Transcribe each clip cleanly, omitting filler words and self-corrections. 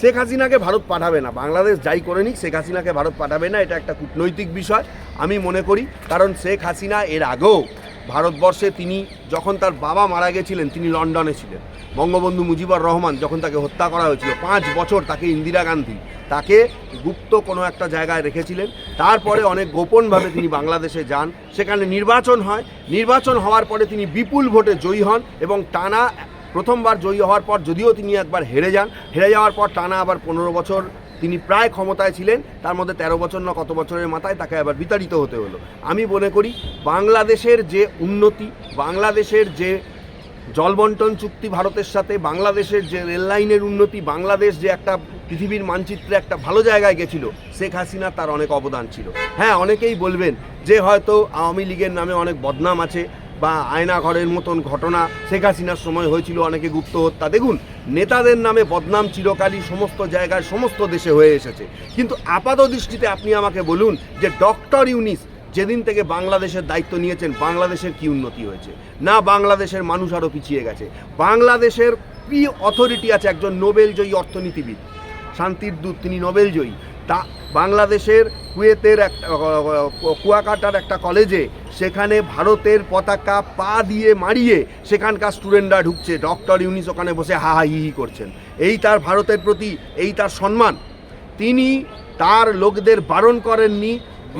শেখ হাসিনাকে ভারত পাঠাবে না, বাংলাদেশ যাই করে নিক শেখ হাসিনাকে ভারত পাঠাবে না, এটা একটা কূটনৈতিক বিষয় আমি মনে করি। কারণ শেখ হাসিনা এর আগেও ভারতবর্ষে তিনি যখন তার বাবা মারা গেছিলেন তিনি লন্ডনে ছিলেন, বঙ্গবন্ধু মুজিবুর রহমান যখন তাকে হত্যা করা হয়েছিল 5 বছর তাকে ইন্দিরা গান্ধী তাকে গুপ্ত কোনো একটা জায়গায় রেখেছিলেন। তারপরে অনেক গোপনভাবে তিনি বাংলাদেশে যান, সেখানে নির্বাচন হয়, নির্বাচন হওয়ার পরে তিনি বিপুল ভোটে জয়ী হন এবং টানা প্রথমবার জয়ী হওয়ার পর যদিও তিনি একবার হেরে যান, হেরে যাওয়ার পর টানা আবার 15 বছর তিনি প্রায় ক্ষমতায় ছিলেন, তার মধ্যে 13 বছর না কত বছরের মাথায় তাকে আবার বিতাড়িত হতে হলো। আমি মনে করি বাংলাদেশের যে উন্নতি, বাংলাদেশের যে জলবন্টন চুক্তি ভারতের সাথে, বাংলাদেশের যে রেল লাইনের উন্নতি, বাংলাদেশ যে একটা পৃথিবীর মানচিত্রে একটা ভালো জায়গায় গেছিল, শেখ হাসিনা তার অনেক অবদান ছিল। হ্যাঁ, অনেকেই বলবেন যে হয়তো আওয়ামী লীগের নামে অনেক বদনাম আছে বা আয়নাঘরের মতন ঘটনা শেখ হাসিনার সময় হয়েছিল, অনেকে গুপ্ত হত্যা। দেখুন, নেতাদের নামে বদনাম চিরকালই সমস্ত জায়গায় সমস্ত দেশে হয়ে এসেছে, কিন্তু আপাত দৃষ্টিতে আপনি আমাকে বলুন যে ডক্টর ইউনিস যেদিন থেকে বাংলাদেশের দায়িত্ব নিয়েছেন বাংলাদেশের কি উন্নতি হয়েছে? না, বাংলাদেশের মানুষ আরও পিছিয়ে গেছে। বাংলাদেশের কি অথরিটি আছে? একজন নোবেলজয়ী অর্থনীতিবিদ, শান্তির দূত, তিনি নোবেলজয়ী। তা বাংলাদেশের কুয়েতের একটা কুয়াকাটার একটা কলেজে সেখানে ভারতের পতাকা পা দিয়ে মারিয়ে সেখানকার স্টুডেন্টরা ঢুকছে, ডক্টর ইউনিস ওখানে বসে হা হা হি হি করছেন। এই তার ভারতের প্রতি, এই তার সম্মান। তিনি তার লোকদের বারণ করেননি,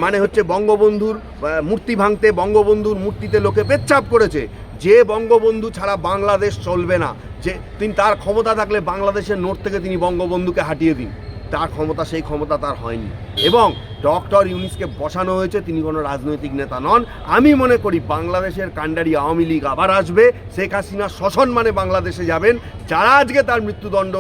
মানে হচ্ছে বঙ্গবন্ধুর মূর্তি ভাঙতে, বঙ্গবন্ধুর মূর্তিতে লোকে পেচ্ছাপ করেছে, যে বঙ্গবন্ধু ছাড়া বাংলাদেশ চলবে না, যে তিনি তার ক্ষমতা থাকলে বাংলাদেশের নোট থেকে তিনি বঙ্গবন্ধুকে হাঁটিয়ে দিন, তার ক্ষমতা, সেই ক্ষমতা তার হয়নি। এবং ডক্টর ইউনিসকে বসানো হয়েছে, তিনি কোনো রাজনৈতিক নেতা নন। আমি মনে করি বাংলাদেশের কাণ্ডারি আওয়ামী লীগ আবার আসবে, শেখ হাসিনা সসম্মানে বাংলাদেশে যাবেন। যারা আজকে তার মৃত্যুদণ্ড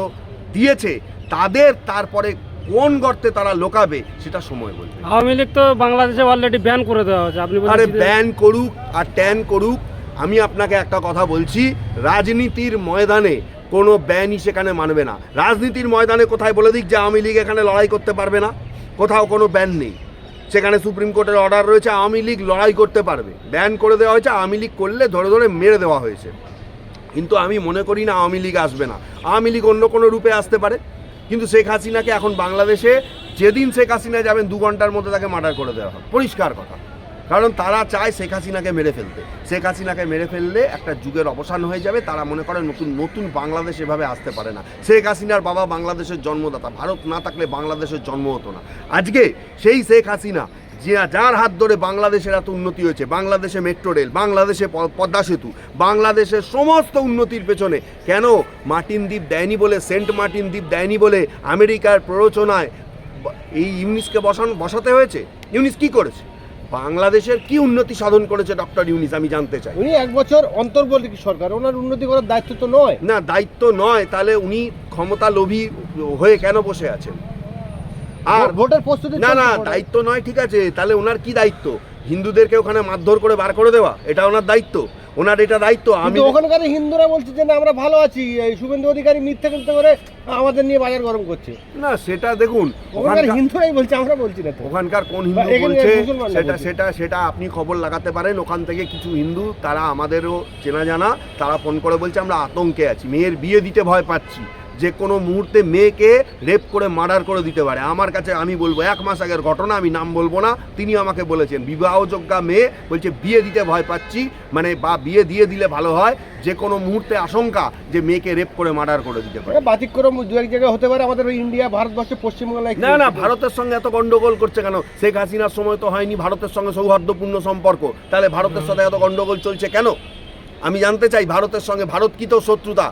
দিয়েছে তাদের তারপরে কোন গর্তে তারা লোকাবে সেটা সময় বলবে। আওয়ামী লীগ তো বাংলাদেশে অলরেডি ব্যান করে দেওয়া হয়েছে, আপনি আরে ব্যান করুক আর ট্যান করুক, আমি আপনাকে একটা কথা বলছি, রাজনীতির ময়দানে কোনো ব্যানই সেখানে মানবে না। রাজনীতির ময়দানে কোথায় বলে দিক যে আওয়ামী লীগ এখানে লড়াই করতে পারবে না? কোথাও কোনো ব্যান নেই, সেখানে সুপ্রিম কোর্টের অর্ডার রয়েছে আওয়ামী লীগ লড়াই করতে পারবে। ব্যান করে দেওয়া হয়েছে, আওয়ামী লীগ করলে ধরে ধরে মেরে দেওয়া হয়েছে। কিন্তু আমি মনে করি না আওয়ামী লীগ আসবে না। আওয়ামী লীগ অন্য কোনো রূপে আসতে পারে, কিন্তু শেখ হাসিনাকে এখন বাংলাদেশে যেদিন শেখ হাসিনা যাবেন 2 ঘন্টার মধ্যে তাকে মার্ডার করে দেওয়া হবে, পরিষ্কার কথা। কারণ তারা চায় শেখ হাসিনাকে মেরে ফেলতে। শেখ হাসিনাকে মেরে ফেললে একটা যুগের অবসান হয়ে যাবে। তারা মনে করে নতুন নতুন বাংলাদেশ এভাবে আসতে পারে না। শেখ হাসিনার বাবা বাংলাদেশের জন্মদাতা, ভারত না থাকলে বাংলাদেশের জন্ম হতো না। আজকে সেই শেখ হাসিনা যার হাত ধরে বাংলাদেশের এত উন্নতি হয়েছে, বাংলাদেশে মেট্রো রেল, বাংলাদেশে পদ্মা সেতু, বাংলাদেশের সমস্ত উন্নতির পেছনে কেন মার্টিন দ্বীপ দেয়নি বলে, সেন্ট মার্টিন দ্বীপ দেয়নি বলে আমেরিকার প্ররোচনায় এই ইউনিসকে বসাতে হয়েছে? ইউনিস কি করেছে? বাংলাদেশের কি উন্নতি সাধন করেছে ডক্টর ইউনিস আমি জানতে চাই। উনি 1 বছর অন্তর্বর্তী সরকার, ওনার উন্নতি করার দায়িত্ব তো নয়। না, দায়িত্ব নয়, তাহলে উনি ক্ষমতা লোভী হয়ে কেন বসে আছেন? আর ভোটের প্রস্তুতি না না, দায়িত্ব নয়, ঠিক আছে, তাহলে ওনার কি দায়িত্ব? হিন্দুদেরকে ওখানে মারধর করে বার করে দেওয়া, এটা ওনার দায়িত্ব? ওনার এটা দায়িত্ব? আমি ওখানকার হিন্দুরা বলছে যে না আমরা ভালো আছি, এই শুভেন্দু অধিকারী মিথ্যে মিথ্যে করে আমাদের নিয়ে বাজার গরম করছে। না, সেটা দেখুন ওখানকার হিন্দুরাই বলছে, আমরা বলছি না তো। ওখানকার কোন হিন্দু বলছে সেটা আপনি খবর লাগাতে পারেন। ওখান থেকে কিছু হিন্দু, তারা আমাদেরও চেনা জানা, তারা ফোন করে বলছে আমরা আতঙ্কে আছি, মেয়ের বিয়ে দিতে ভয় পাচ্ছি, যে কোনো মুহূর্তে মেয়েকে রেপ করে মার্ডার করে দিতে পারে। আমার কাছে, আমি বলবো 1 মাস আগের ঘটনা, আমি নাম বলবো না, তিনি আমাকে বলেছেন বিবাহযোগ্যা মেয়ে, বলছে বিয়ে দিতে ভয় পাচ্ছি, মানে বা বিয়ে দিয়ে দিলে ভালো হয়, যে কোনো মুহূর্তে আশঙ্কা যে মেয়েকে রেপ করে মার্ডার করে দিতে পারে। ব্যতিক্রম 2-1 জায়গায় হতে পারে, আমাদের ইন্ডিয়া, ভারতবর্ষে, পশ্চিমবাংলায় না না, ভারতের সঙ্গে এত গন্ডগোল করছে কেন? শেখ হাসিনার সময় তো হয়নি ভারতের সঙ্গে সৌহার্দ্যপূর্ণ সম্পর্ক, তাহলে ভারতের সাথে এত গন্ডগোল চলছে কেন? আমি জানতে চাই ভারতের সঙ্গে। ভারত কি তো শত্রুতা?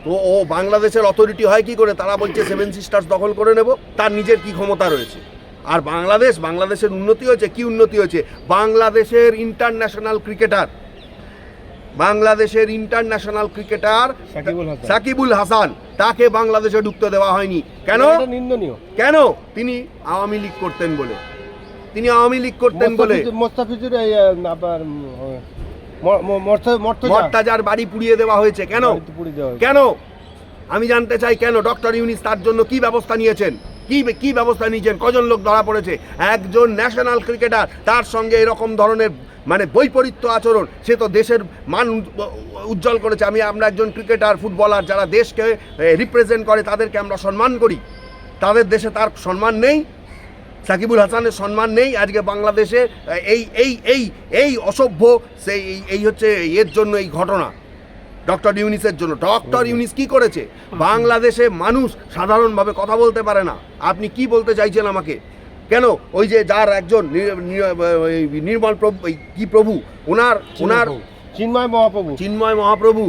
তো ও বাংলাদেশের অথরিটি হয় কি করে? তারা বলছে 7 সিস্টার্স দখল করে নেব, তার নিজের কি ক্ষমতা রয়েছে? আর বাংলাদেশের উন্নতি হয়েছে, কি উন্নতি হয়েছে? বাংলাদেশের ইন্টারন্যাশনাল ক্রিকেটার সাকিবুল হাসান, তাকে বাংলাদেশে ঢুকতে দেওয়া হয়নি কেন? নিন্দনীয়। কেন? তিনি আওয়ামী লীগ করতেন বলে। মোস্তাফিজুর মর্তাজার বাড়ি পুড়িয়ে দেওয়া হয়েছে কেন? কেন? আমি জানতে চাই কেন? ডক্টর ইউনিস তার জন্য কি ব্যবস্থা নিয়েছেন? কি ব্যবস্থা নিয়েছেন? কজন লোক ধরা পড়েছে? একজন ন্যাশনাল ক্রিকেটার, তার সঙ্গে এরকম ধরনের মানে বৈপরীত্য আচরণ, সে তো দেশের মান উজ্জ্বল করেছে। আমরা একজন ক্রিকেটার, ফুটবলার যারা দেশকে রিপ্রেজেন্ট করে তাদেরকে আমরা সম্মান করি, তাদের দেশে তার সম্মান নেই, সাকিবুল হাসানের সম্মান নেই। আজকে বাংলাদেশে এই এই এই এই অসভ্য সেই এই হচ্ছে এর জন্য এই ঘটনা, ডক্টর ইউনিসের জন্য। ডক্টর ইউনিস কি করেছে? বাংলাদেশে মানুষ সাধারণভাবে কথা বলতে পারে না। আপনি কি বলতে চাইছেন আমাকে? কেন ওই যে যার একজন নির্মল প্রভু, কি প্রভু ওনার চিন্ময় মহাপ্রভু,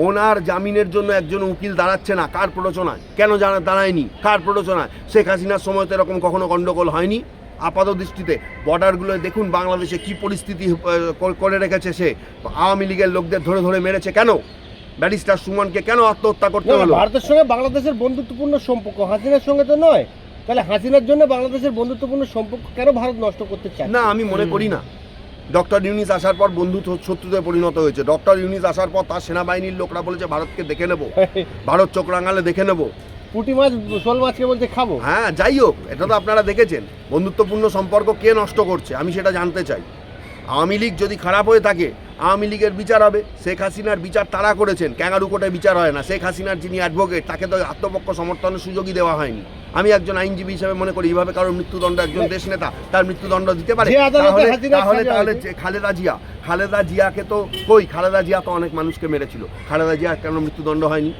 ওনার জামিনের জন্য একজন উকিল দাঁড়াচ্ছে না। কার প্ররোচনায়? কেন দাঁড়ায়নি? কার প্ররোচনায়? শেখ হাসিনার সময় তো এরকম কখনো গণ্ডগোল হয়নি। আপাত দৃষ্টিতে বর্ডারগুলো দেখুন বাংলাদেশে কি পরিস্থিতি করে রেখেছে। সে আওয়ামী লীগের লোকদের ধরে ধরে মেরেছে। কেন ব্যারিস্টার সুমনকে কেন আত্মহত্যা করতে হলো? ভারতের সঙ্গে বাংলাদেশের বন্ধুত্বপূর্ণ সম্পর্ক, হাসিনার সঙ্গে তো নয়। তাহলে হাসিনার জন্য বাংলাদেশের বন্ধুত্বপূর্ণ সম্পর্ক কেন ভারত নষ্ট করতে চায়? না, আমি মনে করি না। ডক্টর ইউনিস আসার পর বন্ধু শত্রুতে পরিণত হয়েছে। ডক্টর ইউনিস আসার পর তার সেনাবাহিনীর লোকরা বলেছে ভারতকে দেখে নেব, ভারত চোখ রাঙালে দেখে নেব। পুঁটি মাছ শোল মাছকে বলছে খাবো। হ্যাঁ, যাই হোক, এটা তো আপনারা দেখেছেন। বন্ধুত্বপূর্ণ সম্পর্ক কে নষ্ট করছে আমি সেটা জানতে চাই। আওয়ামী লীগ যদি খারাপ হয়ে থাকে, আওয়ামী লীগের বিচার হবে। শেখ হাসিনার বিচার তারা করেছেন, ক্যাঙ্গারু কোর্টে বিচার হয় না। শেখ হাসিনার যিনি অ্যাডভোকেট, তাকে তো আত্মপক্ষ সমর্থনের সুযোগই দেওয়া হয়নি। আমি একজন আইনজীবী হিসেবে মনে করি এইভাবে কারোর মৃত্যুদণ্ড, একজন দেশ নেতা তার মৃত্যুদণ্ড দিতে পারে। তাহলে খালেদা জিয়াকে তো খালেদা জিয়া তো অনেক মানুষকে মেরেছিল, খালেদা জিয়া কেন মৃত্যুদণ্ড হয়নি?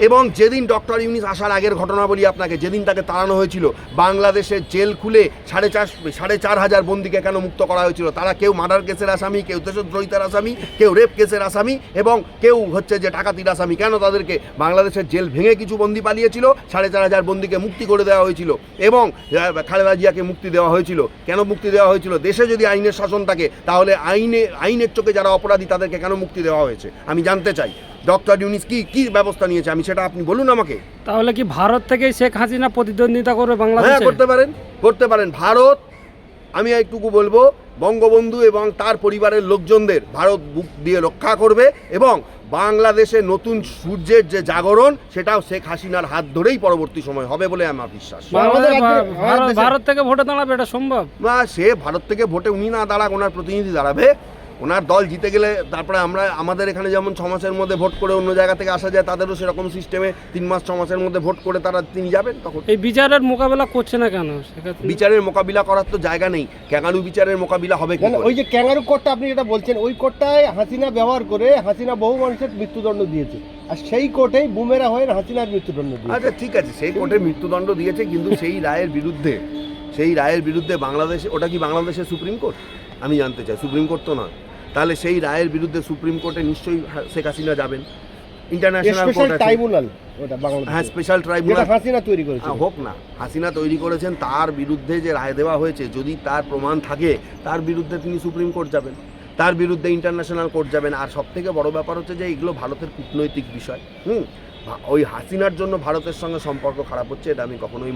এবং যেদিন ডক্টর ইউনিস আসার আগের ঘটনা বলি আপনাকে, যেদিন তাকে তাড়ানো হয়েছিল, বাংলাদেশের জেল খুলে 4,500 বন্দীকে কেন মুক্ত করা হয়েছিল? তারা কেউ মার্ডার কেসের আসামি, কেউ দেশদ্রোহিতার আসামি, কেউ রেপ কেসের আসামি এবং কেউ হচ্ছে যে ডাকাতির আসামি। কেন তাদেরকে বাংলাদেশের জেল ভেঙে কিছু বন্দী পালিয়েছিল, 4,500 বন্দীকে মুক্তি করে দেওয়া হয়েছিল এবং খালেদা জিয়াকে মুক্তি দেওয়া হয়েছিল। কেন মুক্তি দেওয়া হয়েছিল? দেশে যদি আইনের শাসন থাকে তাহলে আইনের চোখে যারা অপরাধী তাদেরকে কেন মুক্তি দেওয়া হয়েছে আমি জানতে চাই। ডক্টর ইউনিস কি ব্যবস্থা নিয়েছে আমি সেটা আপনি বলুন আমাকে। তাহলে কি ভারত থেকে শেখ হাসিনা প্রতিদ্বন্দ্বিতা করবে বাংলাদেশে? হ্যাঁ, করতে পারেন। ভারত, আমি একটুকু বলবো, বঙ্গবন্ধু এবং তার পরিবারের লোকজনদের ভারত বুক দিয়ে রক্ষা করবে এবং বাংলাদেশে নতুন সূর্যের যে জাগরণ সেটাও শেখ হাসিনার হাত ধরেই পরবর্তী সময় হবে বলে আমার বিশ্বাস। ভারত থেকে ভোটে দাঁড়াবে, এটা সম্ভব না? সে ভারত থেকে ভোটে উনি না দাঁড়াক, ওনার প্রতিনিধি দাঁড়াবে। ওনার দল জিতে গেলে তারপরে আমাদের এখানে যেমন 6 মাসের মধ্যে ভোট করে অন্য জায়গা থেকে আসা যায়, তাদেরও সেরকম সিস্টেমে 3 মাস 6 মাসের মধ্যে ভোট করে তিনি যাবেন। তখন এই বিচারের মোকাবেলা করছে না কেন? বিচারের মোকাবিলা করার তো জায়গা নেই। ক্যাঙ্গারু বিচারের মোকাবিলা হবে কি? ওই যে ক্যাঙ্গারু কোর্টটা আপনি যেটা বলছেন, ওই কোর্টটায় হাসিনা ব্যবহার করে হাসিনা বহু মানুষের মৃত্যুদণ্ড দিয়েছে, আর সেই কোর্টেই বুমেরা হয়ে হাসিনার মৃত্যুদণ্ড দিয়েছে। আচ্ছা, ঠিক আছে, সেই কোর্টে মৃত্যুদণ্ড দিয়েছে, কিন্তু সেই রায়ের বিরুদ্ধে বাংলাদেশে, ওটা কি বাংলাদেশের সুপ্রিম কোর্ট? আমি জানতে চাই। সুপ্রিম কোর্ট তো নয়। তাহলে সেই রায়ের বিরুদ্ধে সুপ্রিম কোর্টে নিশ্চয়ই শেখ হাসিনা যাবেন। ইন্টারন্যাশনাল কোর্ট আছে, ট্রাইব্যুনাল, ওটা বাংলাদেশ। হ্যাঁ, স্পেশাল ট্রাইব্যুনাল হাসিনা তৈরি করেছে। হোক না, হাসিনা তৈরি করেছেন, তার বিরুদ্ধে যে রায় দেওয়া হয়েছে যদি তার প্রমাণ থাকে, তার বিরুদ্ধে তিনি সুপ্রিম কোর্ট যাবেন, তার বিরুদ্ধে ইন্টারন্যাশনাল কোর্ট যাবেন। আর সব থেকে বড় ব্যাপার হচ্ছে যে এগুলো ভারতের কূটনৈতিক বিষয়। ওই হাসিনার জন্য ভারতের সঙ্গে সম্পর্ক খারাপ হচ্ছে, এটা আমি কখনোই